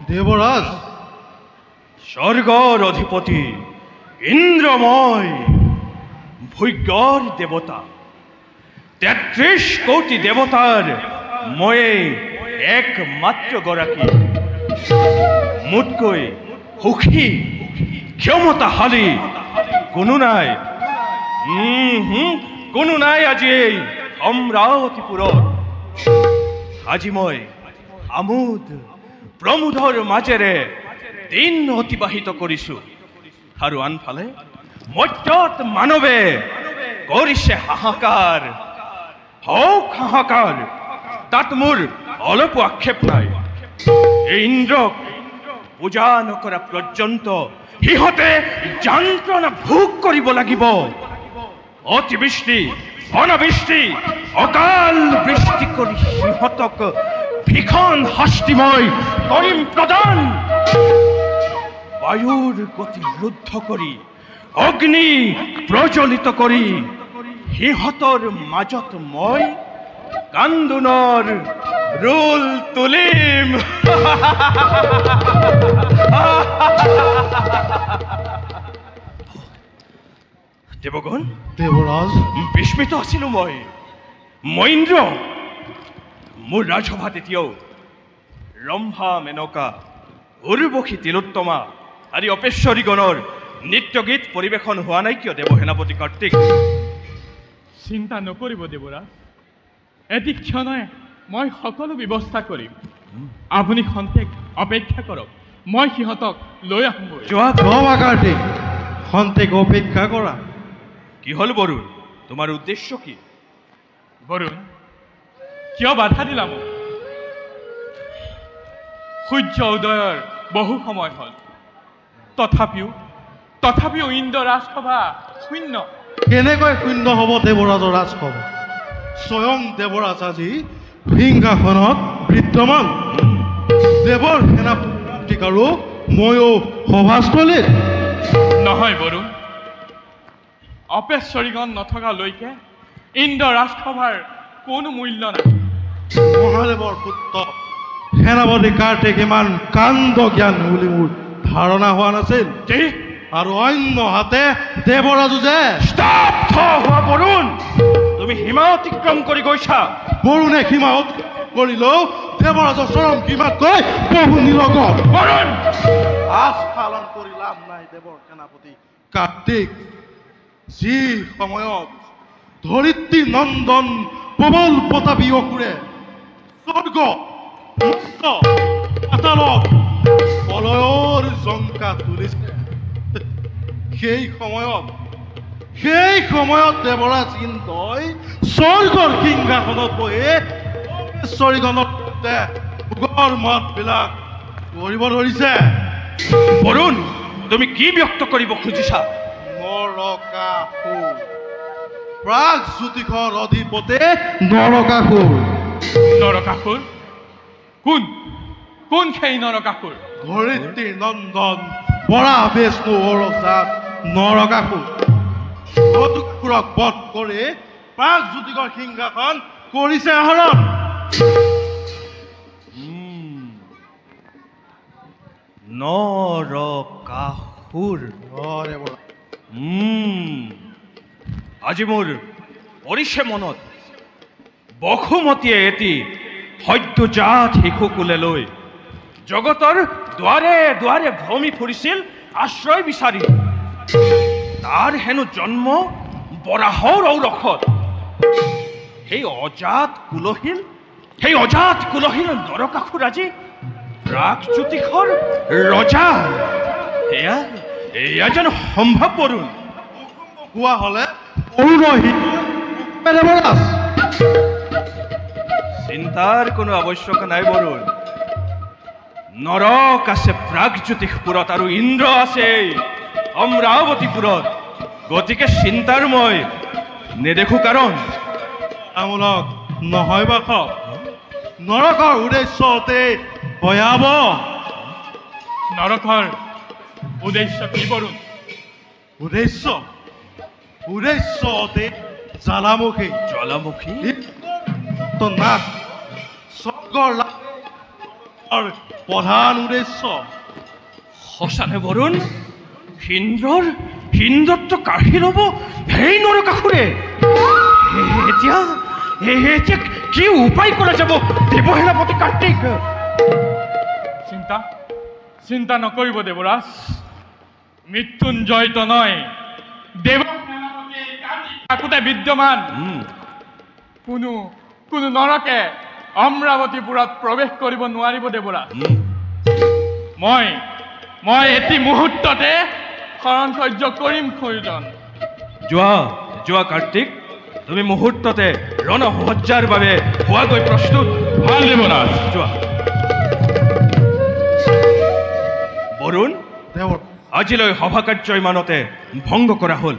দেবৰাজ স্বৰ্গৰ অধিপতি ইন্দ্ৰময় ভৈগৰ দেবতা ৩৩ কোটি দেবতাৰ ময়ে একমাত্ৰ গৰাকী মোতকৈ সুখী ক্ষমতাশালী কোনো নাই কোনো নাই আজি এই অমৰাৱতীপুৰত আজি মই আমোদ প্ৰমোদৰ মাজেৰে দিন অতিবাহিত কৰিছোঁ আৰু আনফালে মৰ্ত্যত মানৱে কৰিছে হাহাকাৰ হওক হাহাকাৰ তাত মোৰ অলপো আক্ষেপ নাই এই ইন্দ্ৰক পূজা নকৰা পৰ্যন্ত সিহঁতে যন্ত্ৰণা ভোগ কৰিব লাগিব অতিবৃষ্টি অনাবৃষ্টি অকাল বৃষ্টি কৰি সিহঁতক ভীষণ শাস্তি মই কৰিম প্ৰদান বায়ুৰ গতি ৰুদ্ধ কৰি অগ্নি প্ৰজ্বলিত কৰি সিহঁতৰ মাজত মই কান্দোনৰ ৰোল তুলিম দেৱগণ দেবৰাজ বিস্মিত আছিলো মই ইন্দ্ৰ মোৰ ৰাজসভাত এতিয়াও ৰম্ভা মেনকা উৰ্বশী তিলোত্তমা আদি অপেশ্বৰীগণৰ নৃত্য গীত পৰিৱেশন হোৱা নাই কিয় দেৱ সেনাপতি কাৰ্তিক চিন্তা নকৰিব দেৱৰাজ এটি ক্ষণে মই সকলো ব্যৱস্থা কৰিম আপুনি খন্তেক অপেক্ষা কৰক মই সিহঁতক লৈ আহোঁগৈ যোৱা বাবা কাৰ্তিক খন্তেক অপেক্ষা কৰা কি হ'ল বৰুণ তোমাৰ উদ্দেশ্য কি বৰুণ কিয় বাধা দিলা মোক সূৰ্য উদয়ৰ বহু সময় হ'ল তথাপিও ইন্দ্ৰ ৰাজসভা শূন্য কেনেকৈ শূন্য হ'ব দেৱৰাজৰ ৰাজসভা স্বয়ং দেৱৰাজ আজি সিংহাসনত বিদ্যমান দেৱৰ সেনাপতিক আৰু ময়ো সভাস্থলীত নহয় বৰুণ অপেশ্বৰীগণ নথকালৈকে ইন্দ্ৰ ৰাজসভাৰ কোনো মূল্য নাই মহাদেৱৰ পুত্ৰ সেনাপতি কাৰ্তিক ইমান কাণ্ড জ্ঞান বুলি মোৰ ধাৰণা হোৱা নাছিল আৰু অন্য হাতে দেৱৰাজো যে স্তব্ধ হোৱা বৰুণ তুমি সীমা অতিক্ৰম কৰি গৈছা বৰুণে সীমা অতিক্ৰম কৰিলেও দেৱৰাজৰ চৰম সীমাতকৈ বহু নিৰগত বৰুণ আজ পালন কৰি লাভ নাই দেৱৰ সেনাপতি কাৰ্তিক যি সময়ত ধৰিত্ৰী নন্দন প্ৰবল প্ৰতাপী অসুৰে স্বৰ্গ মুক্ত পাতালত প্ৰলয়ৰ জংকা তুলিছে সেই সময়ত দেৱৰাজ ইন্দ্ৰই স্বৰ্গৰ সিংহাসনত বহি অপেশ্বৰীগণৰ ভোগৰ মতবিলাক কৰিব ধৰিছে বৰুণ তুমি কি ব্যক্ত কৰিব খুজিছা নৰকাসুৰ প্ৰাগ জ্যোতিষৰ অধিপতি নৰকাসুৰ কোন সেই নৰকাসুৰ ধৰিত্ৰী নন্দন বৰা বিষ্ণু অৰজাত নৰকাসুৰ বধুপুৰক বধ কৰি প্ৰাগ জ্যোতিষৰ সিংহাসন কৰিছে আহৰণ নৰকাসুৰ আজি মোৰ পৰিছে মনত বসুমতীয়ে এটি সদ্যজাত শিশুকুলে লৈ জগতৰ দুৱাৰে দুৱাৰে ভ্ৰমি ফুৰিছিল আশ্ৰয় বিচাৰি তাৰ হেনো জন্ম বৰাহৰ ঔৰসত সেই অজাত কুলহীন নৰকাসুৰ আজি প্ৰাগজ্যোতিষৰ ৰজা এয়া যেন সম্ভৱ বৰুণ কোৱা হলে অৰুণহীন দেৱৰাজ চিন্তাৰ কোনো আৱশ্যক নাই বৰুণ নৰক আছে প্ৰাগজ্যোতিষপুৰত আৰু ইন্দ্ৰ আছে অমৰাৱতীপুৰত গতিকে চিন্তাৰ মই নেদেখো কাৰণ আমোলক নহয় বাস নৰকৰ উদ্দেশ্য অতি ভয়াৱহ নৰকৰ উদ্দেশ্য কি বৰুণ উদ্দেশ্য অতি জ্বালামুখী জ্বালামুখী তো নাক স্বৰ্গৰ আৰু প্ৰধান উদ্দেশ্য। সঁচানে বৰুণ? সিন্দৰতো কাঢ়ি ল'ব সেই নৰকাসুৰে। এতিয়া কি উপায় কৰা যাব দেৱসেনাপতি কাৰ্তিক? চিন্তা নকৰিব দেৱৰাজ। মৃত্যুঞ্জয়তো নয়, দেৱ থাকোঁতে বিদ্যমান কোনো নৰকে অমৰাৱতীপুৰত প্ৰৱেশ কৰিব নোৱাৰিব দেৱৰাজ। মই এটি মুহূৰ্ততে শৰণ সহ্য কৰিম প্ৰয়োজন। যোৱা কাৰ্তিক, তুমি মুহূৰ্ততে ৰণসজ্জাৰ বাবে হোৱাগৈ প্ৰস্তুত। ভাল দেৱৰাজ। যোৱা। বৰুণ, দেৱৰ আজিলৈ সভা কাৰ্য ইমানতে ভংগ কৰা হ'ল।